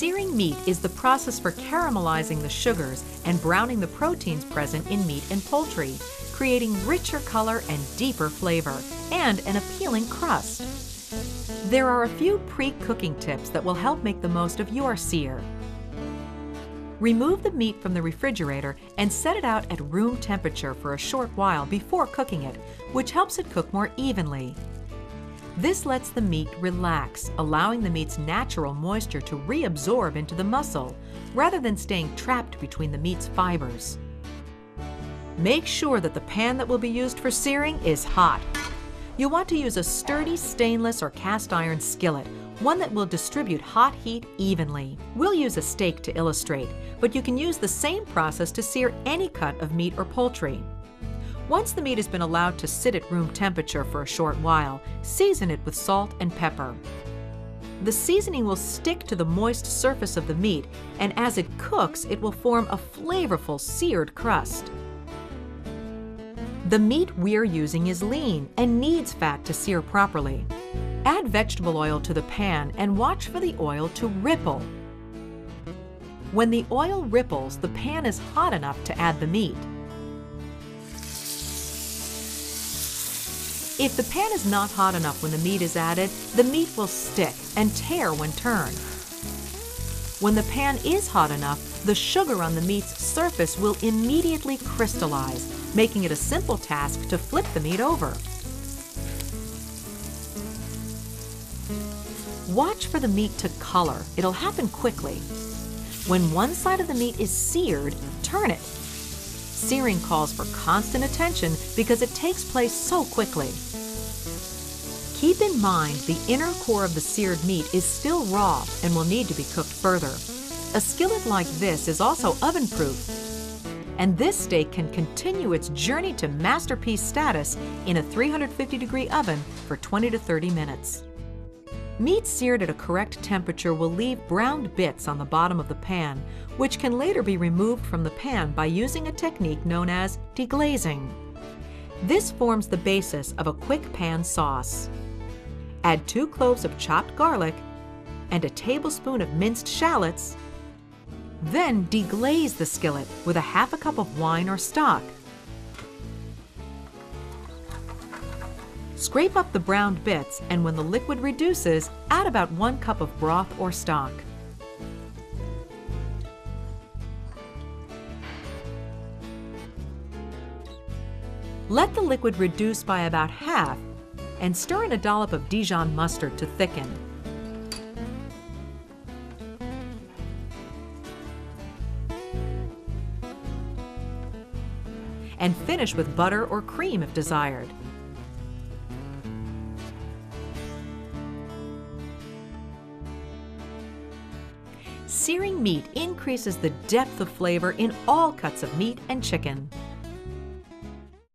Searing meat is the process for caramelizing the sugars and browning the proteins present in meat and poultry, creating richer color and deeper flavor, and an appealing crust. There are a few pre-cooking tips that will help make the most of your sear. Remove the meat from the refrigerator and set it out at room temperature for a short while before cooking it, which helps it cook more evenly. This lets the meat relax, allowing the meat's natural moisture to reabsorb into the muscle, rather than staying trapped between the meat's fibers. Make sure that the pan that will be used for searing is hot. You'll want to use a sturdy stainless or cast iron skillet, one that will distribute hot heat evenly. We'll use a steak to illustrate, but you can use the same process to sear any cut of meat or poultry. Once the meat has been allowed to sit at room temperature for a short while, season it with salt and pepper. The seasoning will stick to the moist surface of the meat, and as it cooks, it will form a flavorful seared crust. The meat we're using is lean and needs fat to sear properly. Add vegetable oil to the pan and watch for the oil to ripple. When the oil ripples, the pan is hot enough to add the meat. If the pan is not hot enough when the meat is added, the meat will stick and tear when turned. When the pan is hot enough, the sugar on the meat's surface will immediately crystallize, making it a simple task to flip the meat over. Watch for the meat to color. It'll happen quickly. When one side of the meat is seared, turn it. Searing calls for constant attention because it takes place so quickly. Keep in mind the inner core of the seared meat is still raw and will need to be cooked further. A skillet like this is also oven-proof, and this steak can continue its journey to masterpiece status in a 350-degree oven for 20 to 30 minutes. Meat seared at a correct temperature will leave browned bits on the bottom of the pan, which can later be removed from the pan by using a technique known as deglazing. This forms the basis of a quick pan sauce. Add 2 cloves of chopped garlic and a tablespoon of minced shallots. Then deglaze the skillet with a half a cup of wine or stock. Scrape up the browned bits, and when the liquid reduces, add about 1 cup of broth or stock. Let the liquid reduce by about half and stir in a dollop of Dijon mustard to thicken. And finish with butter or cream if desired. Searing meat increases the depth of flavor in all cuts of meat and chicken.